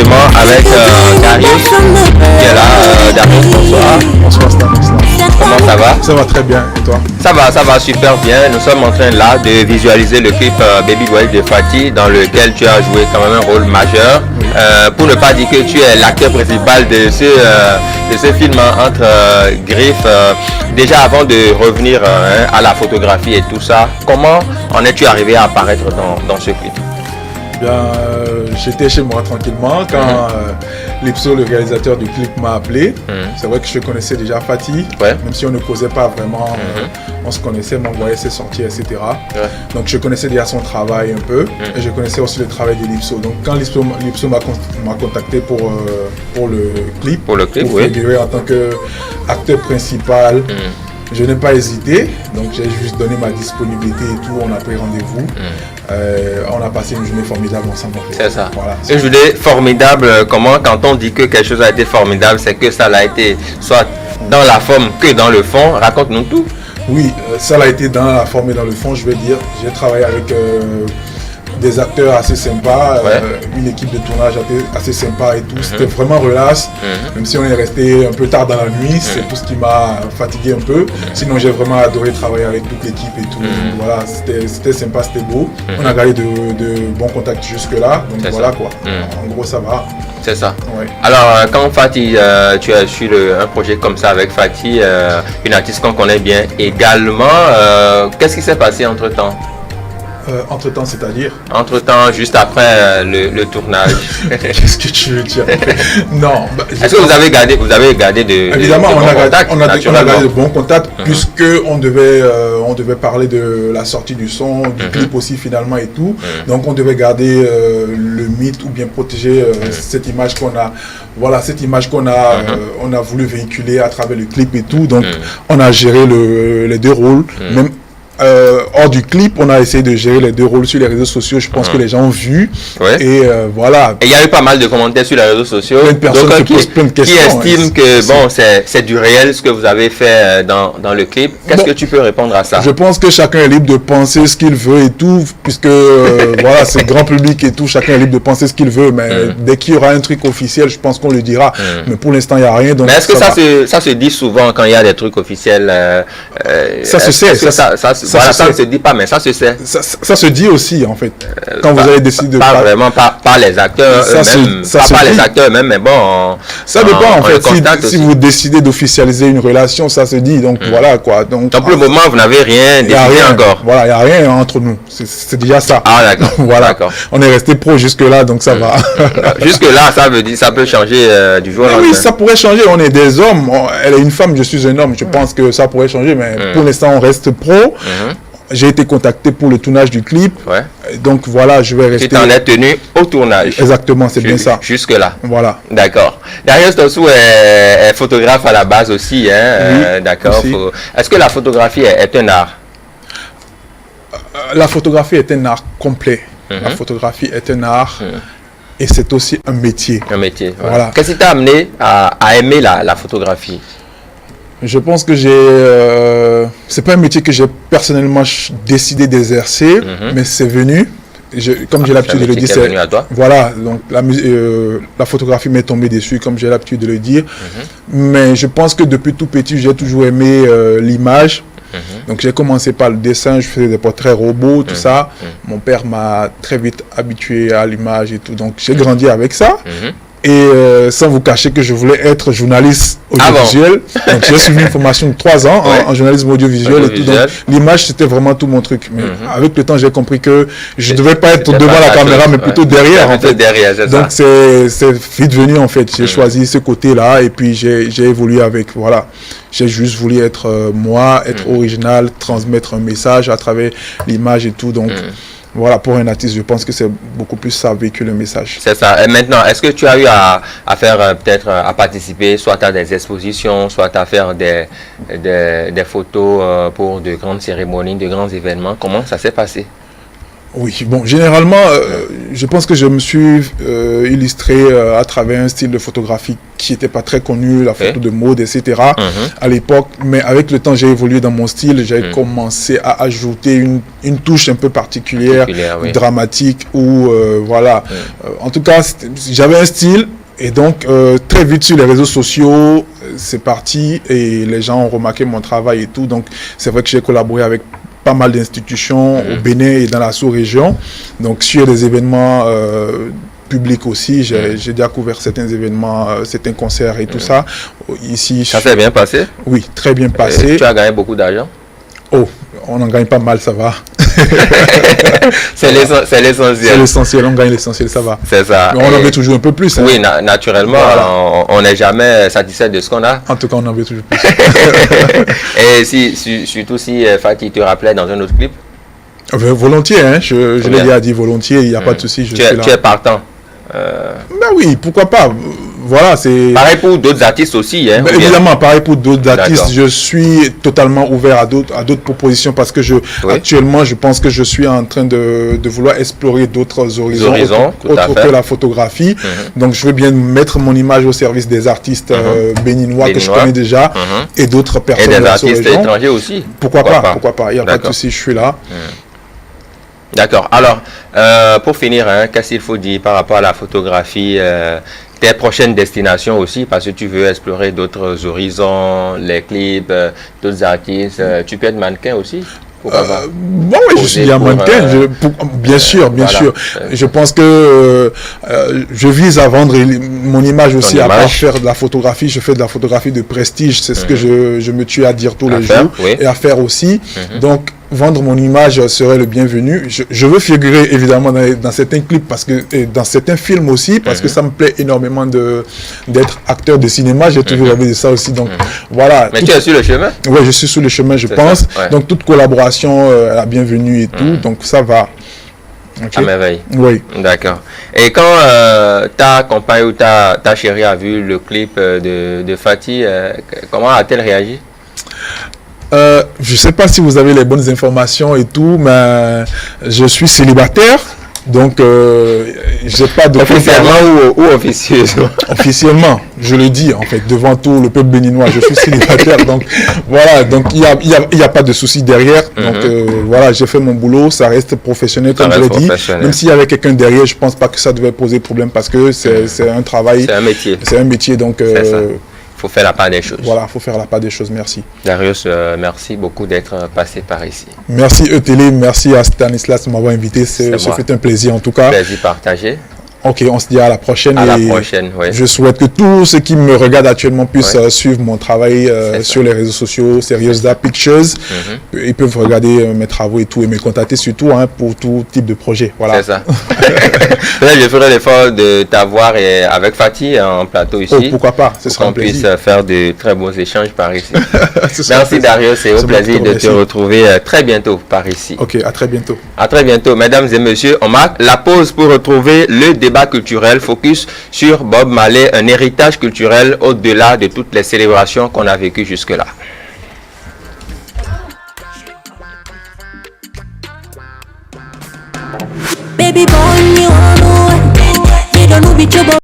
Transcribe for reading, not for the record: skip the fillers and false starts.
justement avec Darius qui est là. Darius, bonsoir. Bonsoir Stanislas. Comment ça va? Ça va très bien, et toi? Ça va super bien. Nous sommes en train là de visualiser le clip Baby Boy de Fatih dans lequel tu as joué quand même un rôle majeur. Pour ne pas dire que tu es l'acteur principal de ce film entre griffes. Déjà avant de revenir à la photographie et tout ça, comment en es-tu arrivé à apparaître dans ce clip? Bien, j'étais chez moi tranquillement quand Lipso, le réalisateur du clip, m'a appelé. C'est vrai que je connaissais déjà Fatih, même si on ne causait pas vraiment, on se connaissait, m'envoyait ses sorties, etc. Donc je connaissais déjà son travail un peu et je connaissais aussi le travail de Lipso. Donc quand Lipso m'a contacté pour le clip, pour figurer en tant qu'acteur principal, je n'ai pas hésité, donc j'ai juste donné ma disponibilité et tout, on a pris rendez-vous. On a passé une journée formidable ensemble. C'est ça. Voilà, une journée formidable, comment quand on dit que quelque chose a été formidable, c'est que ça l'a été soit dans la forme que dans le fond. Raconte-nous tout. Oui, ça l'a été dans la forme et dans le fond, je veux dire. J'ai travaillé avec des acteurs assez sympas, une équipe de tournage assez sympa et tout. C'était vraiment relax, même si on est resté un peu tard dans la nuit, c'est tout ce qui m'a fatigué un peu. Sinon, j'ai vraiment adoré travailler avec toute l'équipe et tout. Voilà, c'était sympa, c'était beau. On a gardé de bons contacts jusque-là, donc voilà quoi. En gros, ça va. C'est ça. Ouais. Alors, quand Fatih, tu as su un projet comme ça avec Fatih, une artiste qu'on connaît bien également, qu'est-ce qui s'est passé entre-temps? Entre-temps, c'est-à-dire? Entre-temps, juste après le tournage. Qu'est-ce que tu veux dire? Non. Est-ce que vous avez gardé de Évidemment, de on a gardé de bons contacts, puisque on devait parler de la sortie du son, du clip aussi finalement et tout. Donc on devait garder le mythe ou bien protéger cette image qu'on a. Voilà, cette image qu'on a, on a voulu véhiculer à travers le clip et tout. Donc on a géré les deux rôles. Même hors du clip, on a essayé de gérer les deux rôles sur les réseaux sociaux. Je pense que les gens ont vu. Et voilà. Et il y a eu pas mal de commentaires sur les réseaux sociaux. Plein de personnes qui posent plein de questions. Qui estiment que bon, c'est du réel ce que vous avez fait dans le clip. Qu'est-ce que tu peux répondre à ça? Je pense que chacun est libre de penser ce qu'il veut et tout, puisque voilà, c'est grand public et tout. Chacun est libre de penser ce qu'il veut. Mais dès qu'il y aura un truc officiel, je pense qu'on le dira. Mais pour l'instant, il n'y a rien. Donc mais est-ce que ça se dit souvent quand il y a des trucs officiels? Ça se sait. Ça ne se dit pas, mais ça se sait. Ça se dit aussi, en fait. Quand vous avez décidé de... Pas vraiment, pas les acteurs eux-mêmes. Pas les acteurs eux-mêmes, mais bon... Ça dépend, en fait. Si vous décidez d'officialiser une relation, ça se dit. Donc, voilà, quoi. Donc pour le moment, vous n'avez rien décidé encore. Voilà, il n'y a rien entre nous. C'est déjà ça. Ah, d'accord. Voilà. On est resté pro jusque-là, donc ça va. Jusque-là, ça veut dire, ça peut changer du jour au lendemain. Oui, ça pourrait changer. On est des hommes. Elle est une femme, je suis un homme. Je pense que ça pourrait changer, mais pour l'instant, on reste pro. J'ai été contacté pour le tournage du clip. Donc voilà, je vais rester... Tu t'en es tenu au tournage. Exactement, c'est bien ça. Jusque-là. Voilà. D'accord. Darius Tossou est photographe à la base aussi. Hein? D'accord. Est-ce que la photographie est un art? La photographie est un art complet. La photographie est un art. Et c'est aussi un métier. Un métier. Voilà. Qu'est-ce qui t'a amené à aimer la photographie? Je pense que c'est pas un métier que j'ai personnellement décidé d'exercer, mais c'est venu. Comme j'ai l'habitude de le dire, c'est à toi. Voilà, donc la photographie m'est tombée dessus, comme j'ai l'habitude de le dire. Mais je pense que depuis tout petit, j'ai toujours aimé l'image. Donc j'ai commencé par le dessin, je faisais des portraits robots, tout ça. Mon père m'a très vite habitué à l'image et tout, donc j'ai grandi avec ça. Et sans vous cacher que je voulais être journaliste audiovisuel. Donc j'ai suivi une formation de 3 ans en journalisme audiovisuel et tout. Donc l'image c'était vraiment tout mon truc. Mais avec le temps j'ai compris que je ne devais pas être devant la caméra mais plutôt derrière en fait. Donc c'est vite venu en fait. J'ai choisi ce côté-là et puis j'ai évolué avec. Voilà. J'ai juste voulu être moi, être original, transmettre un message à travers l'image et tout. Donc voilà, pour un artiste, je pense que c'est beaucoup plus ça, véhiculer le message. C'est ça. Et maintenant, est-ce que tu as eu à faire peut-être à participer soit à des expositions, soit à faire des photos pour de grandes cérémonies, de grands événements? Comment ça s'est passé? Oui, bon, généralement, je pense que je me suis illustré à travers un style de photographie qui n'était pas très connu, la photo Ok. de mode, etc. à l'époque. Mais avec le temps, j'ai évolué dans mon style. J'ai commencé à ajouter une touche un peu particulière, Oui. dramatique, ou voilà. En tout cas, j'avais un style. Et donc, très vite sur les réseaux sociaux, c'est parti et les gens ont remarqué mon travail et tout. Donc, c'est vrai que j'ai collaboré avec pas mal d'institutions au Bénin et dans la sous-région. Donc, sur des événements publics aussi, j'ai déjà couvert certains événements, certains concerts et tout ça. Ici, Ça s'est bien passé? oui, très bien passé. Tu as gagné beaucoup d'argent? Oh, on en gagne pas mal, ça va. C'est C'est l'essentiel. l'essentiel, on gagne l'essentiel, ça va. C'est ça. Mais on en Et- veut toujours un peu plus. Hein. Oui, naturellement, Voilà. on n'est jamais satisfait de ce qu'on a. En tout cas, on en veut toujours plus. Et surtout si Fatih te rappelait dans un autre clip, Volontiers, hein, je l'ai bien. déjà dit volontiers, il n'y a pas de souci, je suis là. tu es partant. Ben oui, pourquoi pas. Voilà, c'est... Pareil pour d'autres artistes aussi. Hein, Ben ou bien- évidemment, pareil pour d'autres artistes, D'accord. je suis totalement ouvert à d'autres propositions parce que Oui. actuellement, je pense que je suis en train de vouloir explorer d'autres horizons, tout à autres fait. que la photographie. Donc, je veux bien mettre mon image au service des artistes béninois que je Béninois. connais déjà et d'autres Et personnes des de la artistes sous-région. étrangers aussi. Pourquoi pas, il n'y a pas de D'accord. souci, je suis là. D'accord. Alors, pour finir, hein, qu'est-ce qu'il faut dire par rapport à la photographie, tes prochaines destinations aussi, parce que tu veux explorer d'autres horizons, les clips, d'autres artistes. Tu peux être mannequin aussi? Pourquoi pas? Bon, oui, je Poser suis bien pour, mannequin, bien sûr, bien voilà. sûr. Je pense que je vise à vendre mon image aussi, à part image. faire de la photographie, je fais de la photographie de prestige, c'est ce que je me tue à dire tous À les faire, jours, oui. et à faire aussi. Donc, vendre mon image serait le bienvenu. Je veux figurer évidemment dans certains clips parce que, et dans certains films aussi, parce que ça me plaît énormément d'être acteur de cinéma, j'ai toujours rêvé de ça aussi. Donc, voilà. Mais tu es sur le chemin? Oui, je suis sur le chemin, je C'est pense. ça, ouais. Donc, toute collaboration est la bienvenue et tout. Donc, ça va. Ok. À merveille. Oui. D'accord. Et quand ta compagne ou ta chérie a vu le clip de Fatih, comment a-t-elle réagi? Je ne sais pas si vous avez les bonnes informations et tout, mais je suis célibataire. Donc, j'ai pas de Officiellement ou officieusement? Officiellement, je le dis en fait devant tout le peuple béninois, je suis célibataire. Donc voilà, donc il y a pas de souci derrière. Donc voilà, j'ai fait mon boulot, ça reste professionnel comme je l'ai dit. Même s'il y avait quelqu'un derrière, je pense pas que ça devait poser problème parce que c'est un travail. C'est un métier. C'est un métier, donc Il faut faire la part des choses. voilà, faut faire la part des choses. Merci. Darius, merci beaucoup d'être passé par ici. Merci E-Télé, merci à Stanislas de m'avoir invité. Ce moi. fait un plaisir en tout cas. Plaisir partagé. Ok, on se dit à la prochaine. À la et prochaine, oui. Je souhaite que tous ceux qui me regardent actuellement puissent suivre mon travail C'est sur les réseaux sociaux, Seriousda Pictures. Ils peuvent regarder mes travaux et tout, et me contacter surtout pour tout type de projet. Voilà. C'est ça. Peut-être je ferai l'effort de t'avoir avec Fatih en plateau ici. Oh, pourquoi pas, ce pour sera un qu'on puisse plaisir. faire de très beaux échanges par ici. Ce sera un Merci plaisir. Darius, c'est au C'est moi qui plaisir te de te remercie. retrouver très bientôt par ici. Ok, à très bientôt. À très bientôt, mesdames et messieurs. On marque la pause pour retrouver le débat culturel focus sur Bob Marley, un héritage culturel au-delà de toutes les célébrations qu'on a vécues jusque-là. Baby boy, you know, you don't know